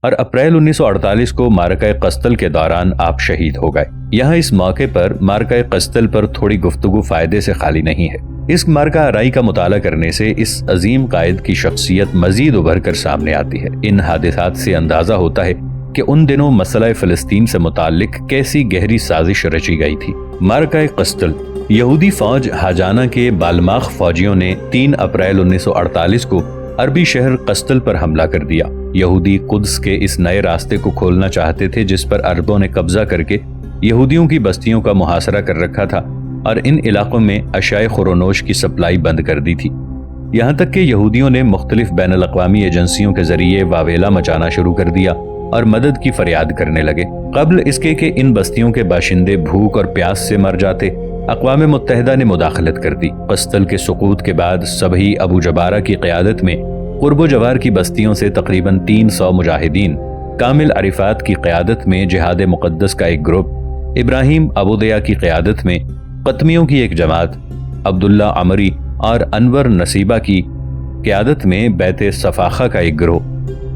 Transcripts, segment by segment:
اور اپریل 1948 کو معرکہ قسطل کے دوران آپ شہید ہو گئے۔ یہاں اس موقع پر معرکہ قسطل پر تھوڑی گفتگو فائدے سے خالی نہیں ہے۔ اس معرکہ آرائی کا مطالعہ کرنے سے اس عظیم قائد کی شخصیت مزید ابھر کر سامنے آتی ہے۔ ان حادثات سے اندازہ ہوتا ہے کہ ان دنوں مسئلہ فلسطین سے متعلق کیسی گہری سازش رچی گئی تھی۔ معرکہ قسطل، یہودی فوج ہاجانہ کے بالماخ فوجیوں نے 3 اپریل 1948 کو عربی شہر قسطل پر حملہ کر دیا۔ یہودی قدس کے اس نئے راستے کو کھولنا چاہتے تھے جس پر عربوں نے قبضہ کر کے یہودیوں کی بستیوں کا محاصرہ کر رکھا تھا اور ان علاقوں میں اشیاء خورونوش کی سپلائی بند کر دی تھی۔ یہاں تک کہ یہودیوں نے مختلف بین الاقوامی ایجنسیوں کے ذریعے واویلا مچانا شروع کر دیا اور مدد کی فریاد کرنے لگے۔ قبل اس کے کہ ان بستیوں کے باشندے بھوک اور پیاس سے مر جاتے، اقوام متحدہ نے مداخلت کر دی۔ قسطل کے سقوط کے بعد صبحی ابو جبارہ کی قیادت میں قرب و جوار کی بستیوں سے تقریباً 300 مجاہدین، کامل عرفات کی قیادت میں جہاد مقدس کا ایک گروپ، ابراہیم ابودیہ کی قیادت میں قطمیوں کی ایک جماعت، عبداللہ عمری اور انور نصیبہ کی قیادت میں بیت صفاخہ کا ایک گروہ،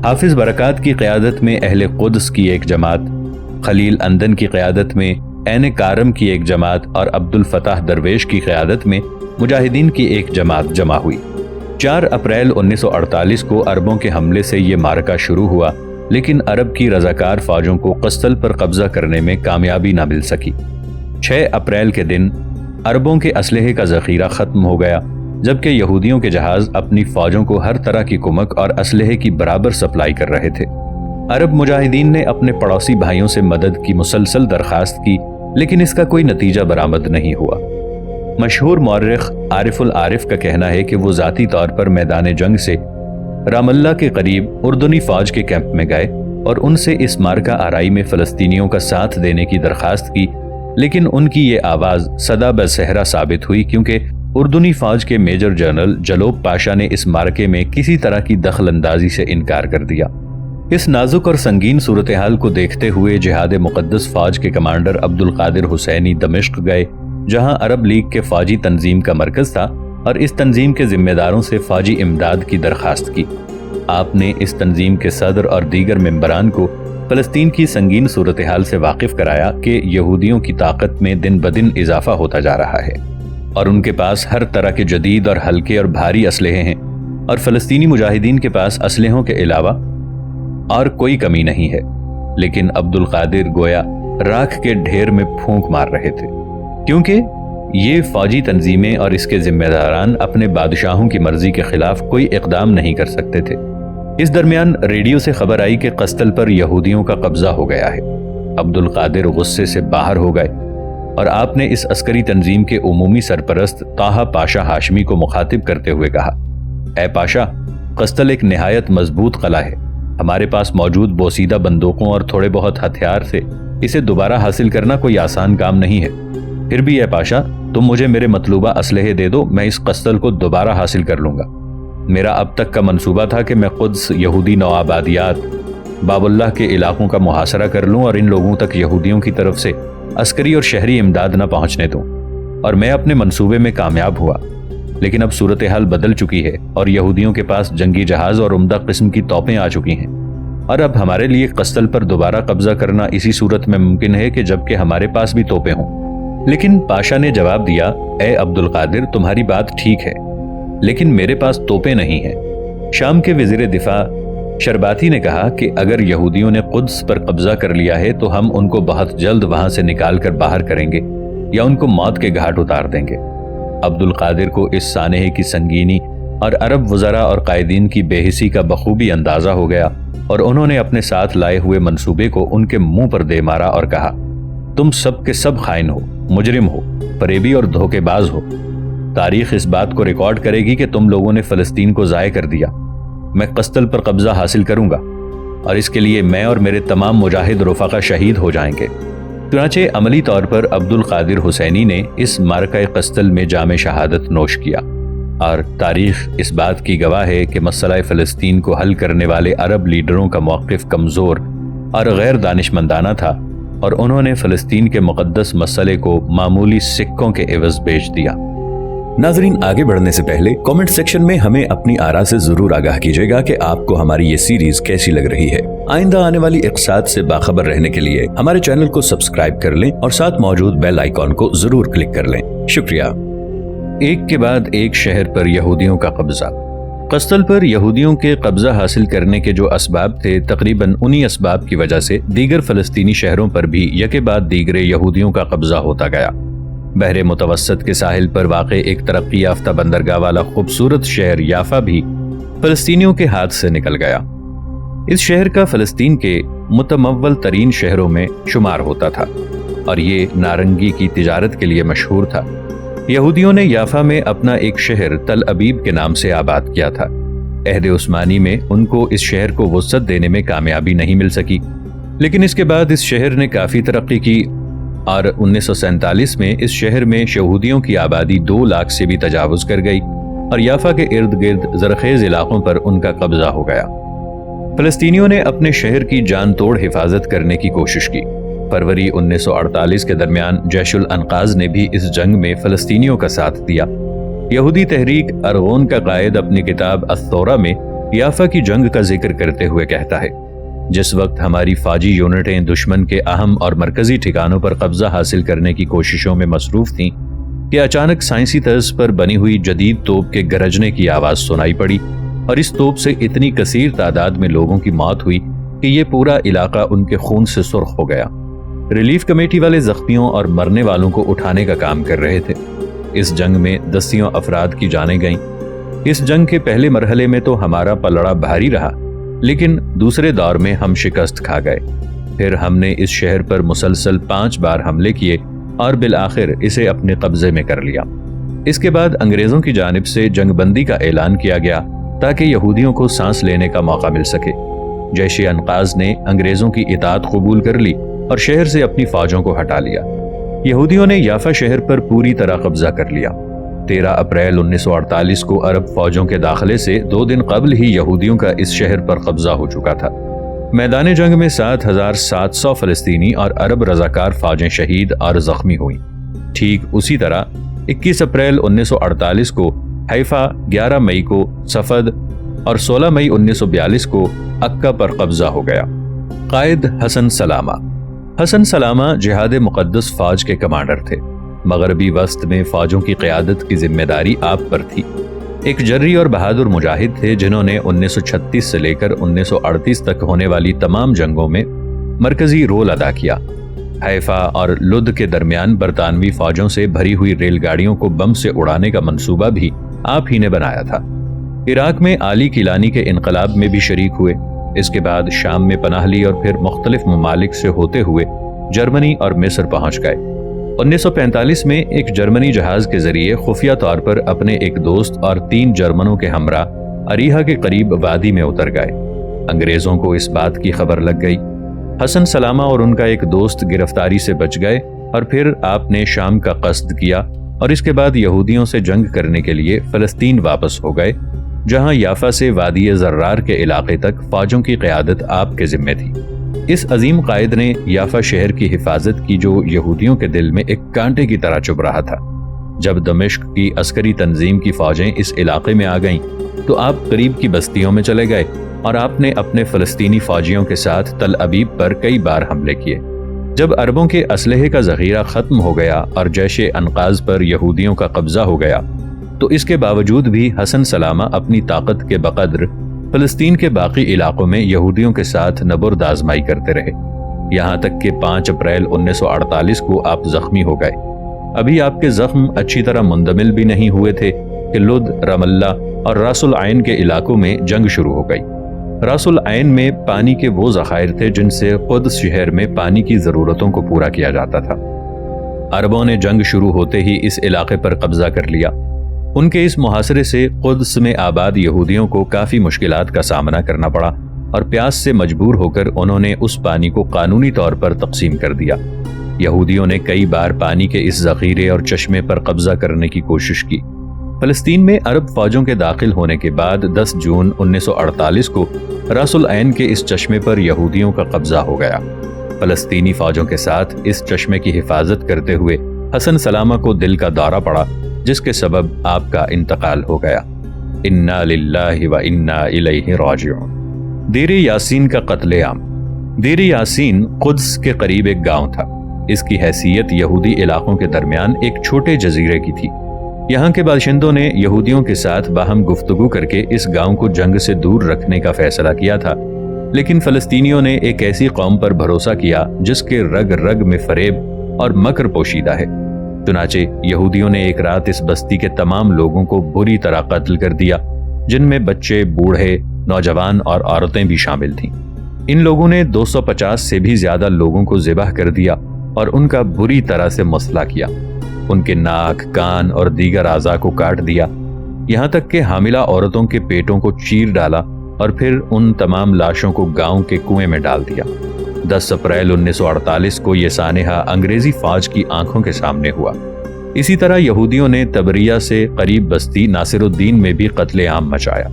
حافظ برکات کی قیادت میں اہل قدس کی ایک جماعت، خلیل اندن کی قیادت میں عین کارم کی ایک جماعت اور عبد الفتاح درویش کی قیادت میں مجاہدین کی ایک جماعت جمع ہوئی۔ 4 اپریل 1948 کو عربوں کے حملے سے یہ معرکہ شروع ہوا، لیکن عرب کی رضاکار فوجوں کو قسطل پر قبضہ کرنے میں کامیابی نہ مل سکی۔ 6 اپریل کے دن عربوں کے اسلحے کا ذخیرہ ختم ہو گیا، جبکہ یہودیوں کے جہاز اپنی فوجوں کو ہر طرح کی کمک اور اسلحے کی برابر سپلائی کر رہے تھے۔ عرب مجاہدین نے اپنے پڑوسی بھائیوں سے مدد کی مسلسل درخواست کی، لیکن اس کا کوئی نتیجہ برآمد نہیں ہوا۔ مشہور مورخ عارف العارف کا کہنا ہے کہ وہ ذاتی طور پر میدان جنگ سے رام اللہ کے قریب اردنی فوج کے کیمپ میں گئے اور ان سے اس معرکہ آرائی میں فلسطینیوں کا ساتھ دینے کی درخواست کی، لیکن ان کی یہ آواز صدا بصحرا ثابت ہوئی کیونکہ اردنی فوج کے میجر جنرل جلوب پاشا نے اس معرکے میں کسی طرح کی دخل اندازی سے انکار کر دیا۔ اس نازک اور سنگین صورتحال کو دیکھتے ہوئے جہاد مقدس فوج کے کمانڈر عبد القادر حسینی دمشق گئے، جہاں عرب لیگ کے فوجی تنظیم کا مرکز تھا، اور اس تنظیم کے ذمہ داروں سے فوجی امداد کی درخواست کی۔ آپ نے اس تنظیم کے صدر اور دیگر ممبران کو فلسطین کی سنگین صورتحال سے واقف کرایا کہ یہودیوں کی طاقت میں دن بدن اضافہ ہوتا جا رہا ہے اور ان کے پاس ہر طرح کے جدید اور ہلکے اور بھاری اسلحے ہیں، اور فلسطینی مجاہدین کے پاس اسلحوں کے علاوہ اور کوئی کمی نہیں ہے۔ لیکن عبد القادر گویا راکھ کے ڈھیر میں پھونک مار رہے تھے، کیونکہ یہ فوجی تنظیمیں اور اس کے ذمہ داران اپنے بادشاہوں کی مرضی کے خلاف کوئی اقدام نہیں کر سکتے تھے۔ اس درمیان ریڈیو سے خبر آئی کہ قسطل پر یہودیوں کا قبضہ ہو گیا ہے۔ عبد القادر غصے سے باہر ہو گئے اور آپ نے اس عسکری تنظیم کے عمومی سرپرست طاہا پاشا ہاشمی کو مخاطب کرتے ہوئے کہا، اے پاشا، قسطل ایک نہایت مضبوط قلعہ ہے۔ ہمارے پاس موجود بوسیدہ بندوقوں اور تھوڑے بہت ہتھیار سے اسے دوبارہ حاصل کرنا کوئی آسان کام نہیں ہے۔ پھر بھی اے پاشا، تم مجھے میرے مطلوبہ اسلحے دے دو، میں اس قسطل کو دوبارہ حاصل کر لوں گا۔ میرا اب تک کا منصوبہ تھا کہ میں قدس، یہودی نوآبادیات، باب اللہ کے علاقوں کا محاصرہ کر لوں اور ان لوگوں تک یہودیوں کی طرف سے عسکری اور شہری امداد نہ پہنچنے دوں، اور میں اپنے منصوبے میں کامیاب ہوا۔ لیکن اب صورتحال بدل چکی ہے اور یہودیوں کے پاس جنگی جہاز اور عمدہ قسم کی توپیں آ چکی ہیں، اور اب ہمارے لیے قسطل پر دوبارہ قبضہ کرنا اسی صورت میں ممکن ہے کہ جبکہ ہمارے پاس بھی توپیں ہوں۔ لیکن پاشا نے جواب دیا، اے عبد القادر، تمہاری بات ٹھیک ہے، لیکن میرے پاس توپیں نہیں ہیں۔ شام کے وزیر دفاع شرباتی نے کہا کہ اگر یہودیوں نے قدس پر قبضہ کر لیا ہے تو ہم ان کو بہت جلد وہاں سے نکال کر باہر کریں گے یا ان کو موت کے گھاٹ اتار دیں گے۔ عبد القادر کو اس سانحے کی سنگینی اور عرب وزراء اور قائدین کی بے حسی کا بخوبی اندازہ ہو گیا، اور انہوں نے اپنے ساتھ لائے ہوئے منصوبے کو ان کے منہ پر دے مارا اور کہا، تم سب کے سب خائن ہو، مجرم ہو، فریبی اور دھوکے باز ہو۔ تاریخ اس بات کو ریکارڈ کرے گی کہ تم لوگوں نے فلسطین کو ضائع کر دیا۔ میں قسطل پر قبضہ حاصل کروں گا، اور اس کے لیے میں اور میرے تمام مجاہد رفقا شہید ہو جائیں گے۔ چنانچہ عملی طور پر عبد القادر حسینی نے اس معرکہ قسطل میں جام شہادت نوش کیا، اور تاریخ اس بات کی گواہ ہے کہ مسئلہ فلسطین کو حل کرنے والے عرب لیڈروں کا موقف کمزور اور غیر دانشمندانہ تھا، اور انہوں نے فلسطین کے مقدس مسئلے کو معمولی سکوں کے عوض بیچ دیا۔ ناظرین، آگے بڑھنے سے پہلے کامنٹ سیکشن میں ہمیں اپنی آراء سے ضرور آگاہ کیجیے گا کہ آپ کو ہماری یہ سیریز کیسی لگ رہی ہے۔ آئندہ آنے والی اقساط سے باخبر رہنے کے لیے ہمارے چینل کو سبسکرائب کر لیں اور ساتھ موجود بیل آئیکن کو ضرور کلک کر لیں۔ شکریہ۔ ایک کے بعد ایک شہر پر یہودیوں کا قبضہ۔ قسطل پر یہودیوں کے قبضہ حاصل کرنے کے جو اسباب تھے، تقریباً انہی اسباب کی وجہ سے دیگر فلسطینی شہروں پر بھی یکے بعد دیگر یہودیوں کا قبضہ ہوتا گیا۔ بحر متوسط کے ساحل پر واقع ایک ترقی یافتہ بندرگاہ والا خوبصورت شہر یافا بھی فلسطینیوں کے ہاتھ سے نکل گیا۔ اس شہر کا فلسطین کے متمول ترین شہروں میں شمار ہوتا تھا اور یہ نارنگی کی تجارت کے لیے مشہور تھا۔ یہودیوں نے یافا میں اپنا ایک شہر تل ابیب کے نام سے آباد کیا تھا۔ عہد عثمانی میں ان کو اس شہر کو وسعت دینے میں کامیابی نہیں مل سکی، لیکن اس کے بعد اس شہر نے کافی ترقی کی اور 1947 میں اس شہر میں یہودیوں کی آبادی 2 لاکھ سے بھی تجاوز کر گئی اور یافا کے ارد گرد زرخیز علاقوں پر ان کا قبضہ ہو گیا۔ فلسطینیوں نے اپنے شہر کی جان توڑ حفاظت کرنے کی کوشش کی۔ فروری 1948 کے درمیان جیش الانقاذ نے بھی اس جنگ میں فلسطینیوں کا ساتھ دیا۔ یہودی تحریک ارغون کا قائد اپنی کتاب الثورہ میں یافا کی جنگ کا ذکر کرتے ہوئے کہتا ہے، جس وقت ہماری فوجی یونٹیں دشمن کے اہم اور مرکزی ٹھکانوں پر قبضہ حاصل کرنے کی کوششوں میں مصروف تھیں کہ اچانک سائنسی طرز پر بنی ہوئی جدید توپ کے گرجنے کی آواز سنائی پڑی اور اس توپ سے اتنی کثیر تعداد میں لوگوں کی موت ہوئی کہ یہ پورا علاقہ ان کے خون سے سرخ ہو گیا۔ ریلیف کمیٹی والے زخمیوں اور مرنے والوں کو اٹھانے کا کام کر رہے تھے۔ اس جنگ میں دسیوں افراد کی جانیں گئیں۔ اس جنگ کے پہلے مرحلے میں تو ہمارا پلڑا بھاری رہا، لیکن دوسرے دور میں ہم شکست کھا گئے۔ پھر ہم نے اس شہر پر مسلسل 5 بار حملے کیے اور بالآخر اسے اپنے قبضے میں کر لیا۔ اس کے بعد انگریزوں کی جانب سے جنگ بندی کا اعلان کیا گیا تاکہ یہودیوں کو سانس لینے کا موقع مل سکے۔ جیش انقاذ نے انگریزوں کی اطاعت قبول کر لی اور شہر سے اپنی فوجوں کو ہٹا لیا۔ یہودیوں نے یافا شہر پر پوری طرح قبضہ کر لیا۔ 13 اپریل 1948 کو عرب فوجوں کے داخلے سے 2 دن قبل ہی یہودیوں کا اس شہر پر قبضہ ہو چکا تھا۔ میدان جنگ میں 7700 فلسطینی اور عرب رضاکار فوجیں شہید اور زخمی ہوئیں۔ ٹھیک اسی طرح 21 اپریل 1948 کو حیفا، 11 مئی کو صفد اور 16 مئی 1942 کو عکا پر قبضہ ہو گیا۔ قائد حسن سلامہ۔ حسن سلامہ جہاد مقدس فوج کے کمانڈر تھے۔ مغربی وسط میں فوجوں کی قیادت کی ذمہ داری آپ پر تھی۔ ایک جری اور بہادر مجاہد تھے جنہوں نے 1936 سے لے کر 1938 تک ہونے والی تمام جنگوں میں مرکزی رول ادا کیا۔ حیفا اور لد کے درمیان برطانوی فوجوں سے بھری ہوئی ریل گاڑیوں کو بم سے اڑانے کا منصوبہ بھی آپ ہی نے بنایا تھا۔ عراق میں علی کیلانی کے انقلاب میں بھی شریک ہوئے۔ اس کے بعد شام میں پناہ لی اور پھر مختلف ممالک سے ہوتے ہوئے جرمنی اور مصر پہنچ گئے۔ 1945 میں ایک جرمنی جہاز کے ذریعے خفیہ طور پر اپنے ایک دوست اور 3 جرمنوں کے ہمراہ اریحا کے قریب وادی میں اتر گئے۔ انگریزوں کو اس بات کی خبر لگ گئی۔ حسن سلامہ اور ان کا ایک دوست گرفتاری سے بچ گئے اور پھر آپ نے شام کا قصد کیا اور اس کے بعد یہودیوں سے جنگ کرنے کے لیے فلسطین واپس ہو گئے، جہاں یافا سے وادی زرار کے علاقے تک فوجوں کی قیادت آپ کے ذمے تھی۔ اس عظیم قائد نے یافا شہر کی حفاظت کی جو یہودیوں کے دل میں ایک کانٹے کی طرح چبھ رہا تھا۔ جب دمشق کی عسکری تنظیم کی فوجیں اس علاقے میں آ گئیں تو آپ قریب کی بستیوں میں چلے گئے اور آپ نے اپنے فلسطینی فوجیوں کے ساتھ تل ابیب پر کئی بار حملے کیے۔ جب عربوں کے اسلحے کا ذخیرہ ختم ہو گیا اور جیش انقاذ پر یہودیوں کا قبضہ ہو گیا تو اس کے باوجود بھی حسن سلامہ اپنی طاقت کے بقدر فلسطین کے باقی علاقوں میں یہودیوں کے ساتھ نبرد آزمائی کرتے رہے، یہاں تک کہ 5 اپریل 1948 کو آپ زخمی ہو گئے۔ ابھی آپ کے زخم اچھی طرح مندمل بھی نہیں ہوئے تھے کہ لد، رام اللہ اور راس العین کے علاقوں میں جنگ شروع ہو گئی۔ راس العین میں پانی کے وہ ذخائر تھے جن سے قدس شہر میں پانی کی ضرورتوں کو پورا کیا جاتا تھا۔ عربوں نے جنگ شروع ہوتے ہی اس علاقے پر قبضہ کر لیا۔ ان کے اس محاصرے سے قدس میں آباد یہودیوں کو کافی مشکلات کا سامنا کرنا پڑا اور پیاس سے مجبور ہو کر انہوں نے اس پانی کو قانونی طور پر تقسیم کر دیا۔ یہودیوں نے کئی بار پانی کے اس ذخیرے اور چشمے پر قبضہ کرنے کی کوشش کی۔ فلسطین میں عرب فوجوں کے داخل ہونے کے بعد 10 جون 1948 کو راس العین کے اس چشمے پر یہودیوں کا قبضہ ہو گیا۔ فلسطینی فوجوں کے ساتھ اس چشمے کی حفاظت کرتے ہوئے حسن سلامہ کو دل کا دورہ پڑا جس کے سبب آپ کا انتقال ہو گیا۔ انا للہ و انا الیہ راجعون۔ دیر یاسین کا قتل عام۔ دیر یاسین قدس کے قریب ایک گاؤں تھا۔ اس کی حیثیت یہودی علاقوں کے درمیان ایک چھوٹے جزیرے کی تھی۔ یہاں کے باشندوں نے یہودیوں کے ساتھ باہم گفتگو کر کے اس گاؤں کو جنگ سے دور رکھنے کا فیصلہ کیا تھا، لیکن فلسطینیوں نے ایک ایسی قوم پر بھروسہ کیا جس کے رگ رگ میں فریب اور مکر پوشیدہ ہے۔ چنانچہ یہودیوں نے ایک رات اس بستی کے تمام لوگوں کو بری طرح قتل کر دیا، جن میں بچے، بوڑھے، نوجوان اور عورتیں بھی شامل تھیں۔ ان لوگوں نے 250 سے بھی زیادہ لوگوں کو ذبح کر دیا اور ان کا بری طرح سے مسئلہ کیا۔ ان کے ناک، کان اور دیگر اعضاء کو کاٹ دیا، یہاں تک کہ حاملہ عورتوں کے پیٹوں کو چیر ڈالا اور پھر ان تمام لاشوں کو گاؤں کے کنویں میں ڈال دیا۔ 10 اپریل 1948 کو یہ سانحہ انگریزی فوج کی آنکھوں کے سامنے ہوا۔ اسی طرح یہودیوں نے تبریہ سے قریب بستی ناصر الدین میں بھی قتل عام مچایا۔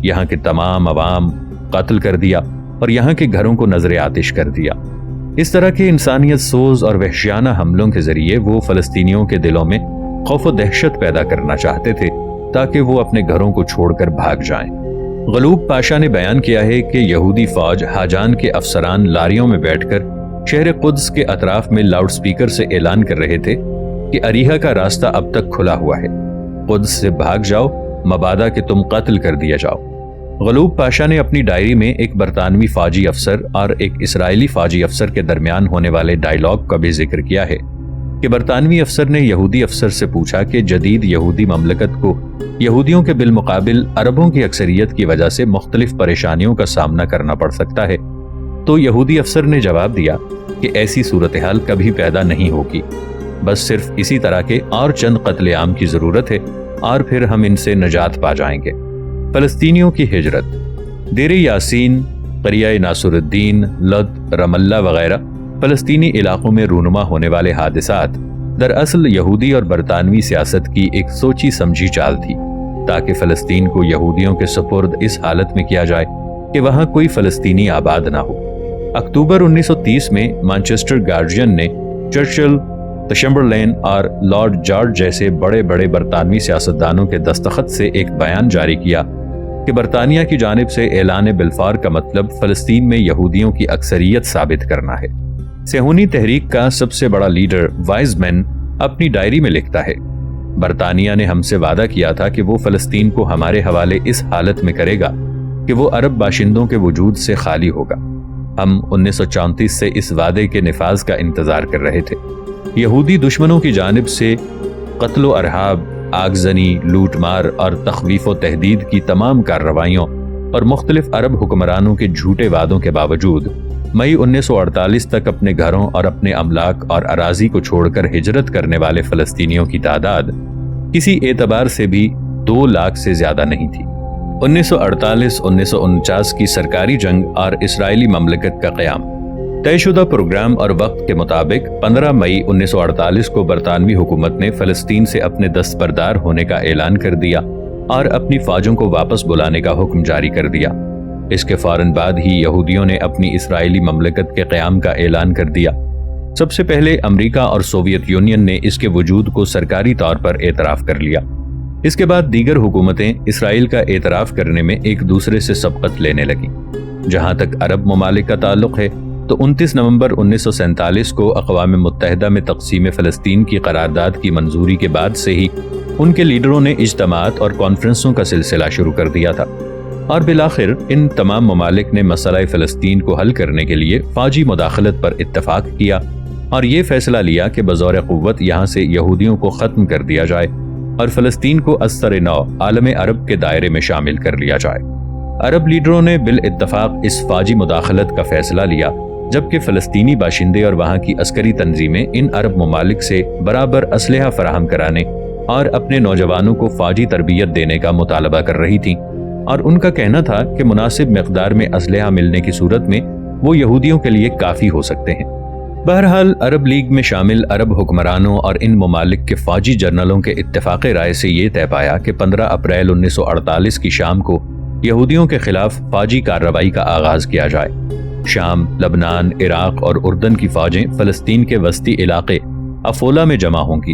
یہاں کے تمام عوام قتل کر دیا اور یہاں کے گھروں کو نذر آتش کر دیا۔ اس طرح کے انسانیت سوز اور وحشیانہ حملوں کے ذریعے وہ فلسطینیوں کے دلوں میں خوف و دہشت پیدا کرنا چاہتے تھے تاکہ وہ اپنے گھروں کو چھوڑ کر بھاگ جائیں۔ غلوب پاشا نے بیان کیا ہے کہ یہودی فوج حاجان کے افسران لاریوں میں بیٹھ کر شہر قدس کے اطراف میں لاؤڈ سپیکر سے اعلان کر رہے تھے کہ اریحہ کا راستہ اب تک کھلا ہوا ہے، قدس سے بھاگ جاؤ مبادا کہ تم قتل کر دیا جاؤ۔ غلوب پاشا نے اپنی ڈائری میں ایک برطانوی فوجی افسر اور ایک اسرائیلی فوجی افسر کے درمیان ہونے والے ڈائیلاگ کا بھی ذکر کیا ہے کہ برطانوی افسر نے یہودی افسر سے پوچھا کہ جدید یہودی مملکت کو یہودیوں کے بالمقابل عربوں کی اکثریت کی وجہ سے مختلف پریشانیوں کا سامنا کرنا پڑ سکتا ہے، تو یہودی افسر نے جواب دیا کہ ایسی صورتحال کبھی پیدا نہیں ہوگی، بس صرف اسی طرح کے اور چند قتل عام کی ضرورت ہے اور پھر ہم ان سے نجات پا جائیں گے۔ فلسطینیوں کی ہجرت۔ دیر یاسین، قریہ ناصر الدین، لد، رم اللہ وغیرہ فلسطینی علاقوں میں رونما ہونے والے حادثات دراصل یہودی اور برطانوی سیاست کی ایک سوچی سمجھی چال تھی تاکہ فلسطین کو یہودیوں کے سپرد اس حالت میں کیا جائے کہ وہاں کوئی فلسطینی آباد نہ ہو۔ اکتوبر 1930 میں مانچسٹر گارجین نے چرچل، چیمبرلین اور لارڈ جارج جیسے بڑے بڑے برطانوی سیاستدانوں کے دستخط سے ایک بیان جاری کیا کہ برطانیہ کی جانب سے اعلان بلفار کا مطلب فلسطین میں یہودیوں کی اکثریت ثابت کرنا ہے۔ صہیونی تحریک کا سب سے بڑا لیڈر وائز مین اپنی ڈائری میں لکھتا ہے، برطانیہ نے ہم سے وعدہ کیا تھا کہ وہ فلسطین کو ہمارے حوالے اس حالت میں کرے گا کہ وہ عرب باشندوں کے وجود سے خالی ہوگا۔ ہم 1934 سے اس وعدے کے نفاذ کا انتظار کر رہے تھے۔ یہودی دشمنوں کی جانب سے قتل و ارہاب، آگزنی، لوٹ مار اور تخویف و تہدید کی تمام کارروائیوں اور مختلف عرب حکمرانوں کے جھوٹے وعدوں کے باوجود مئی 1948 تک اپنے گھروں اور اپنے املاک اور اراضی کو چھوڑ کر ہجرت کرنے والے فلسطینیوں کی تعداد کسی اعتبار سے بھی 2 لاکھ سے زیادہ نہیں تھی۔ 1948-1949 کی سرکاری جنگ اور اسرائیلی مملکت کا قیام۔ طے شدہ پروگرام اور وقت کے مطابق 15 مئی 1948 کو برطانوی حکومت نے فلسطین سے اپنے دستبردار ہونے کا اعلان کر دیا اور اپنی فوجوں کو واپس بلانے کا حکم جاری کر دیا۔ اس کے فوراً بعد ہی یہودیوں نے اپنی اسرائیلی مملکت کے قیام کا اعلان کر دیا۔ سب سے پہلے امریکہ اور سوویت یونین نے اس کے وجود کو سرکاری طور پر اعتراف کر لیا۔ اس کے بعد دیگر حکومتیں اسرائیل کا اعتراف کرنے میں ایک دوسرے سے سبقت لینے لگیں۔ جہاں تک عرب ممالک کا تعلق ہے تو 29 نومبر 1947 کو اقوام متحدہ میں تقسیم فلسطین کی قرارداد کی منظوری کے بعد سے ہی ان کے لیڈروں نے اجتماعات اور کانفرنسوں کا سلسلہ شروع کر دیا تھا، اور بالآخر ان تمام ممالک نے مسئلہ فلسطین کو حل کرنے کے لیے فوجی مداخلت پر اتفاق کیا اور یہ فیصلہ لیا کہ بظور قوت یہاں سے یہودیوں کو ختم کر دیا جائے اور فلسطین کو از سر نو عالم عرب کے دائرے میں شامل کر لیا جائے۔ عرب لیڈروں نے بالاتفاق اس فوجی مداخلت کا فیصلہ لیا، جبکہ فلسطینی باشندے اور وہاں کی عسکری تنظیمیں ان عرب ممالک سے برابر اسلحہ فراہم کرانے اور اپنے نوجوانوں کو فوجی تربیت دینے کا مطالبہ کر رہی تھیں، اور ان کا کہنا تھا کہ مناسب مقدار میں اسلحہ ملنے کی صورت میں وہ یہودیوں کے لیے کافی ہو سکتے ہیں۔ بہرحال عرب لیگ میں شامل عرب حکمرانوں اور ان ممالک کے فوجی جنرلوں کے اتفاق رائے سے یہ طے پایا کہ 15 اپریل 1948 کی شام کو یہودیوں کے خلاف فوجی کارروائی کا آغاز کیا جائے۔ شام، لبنان، عراق اور اردن کی فوجیں فلسطین کے وسطی علاقے افولا میں جمع ہوں گی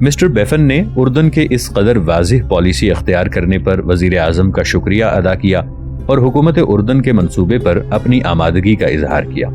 مسٹر بیفن نے اردن کے اس قدر واضح پالیسی اختیار کرنے پر وزیر اعظم کا شکریہ ادا کیا اور حکومت اردن کے منصوبے پر اپنی آمادگی کا اظہار کیا۔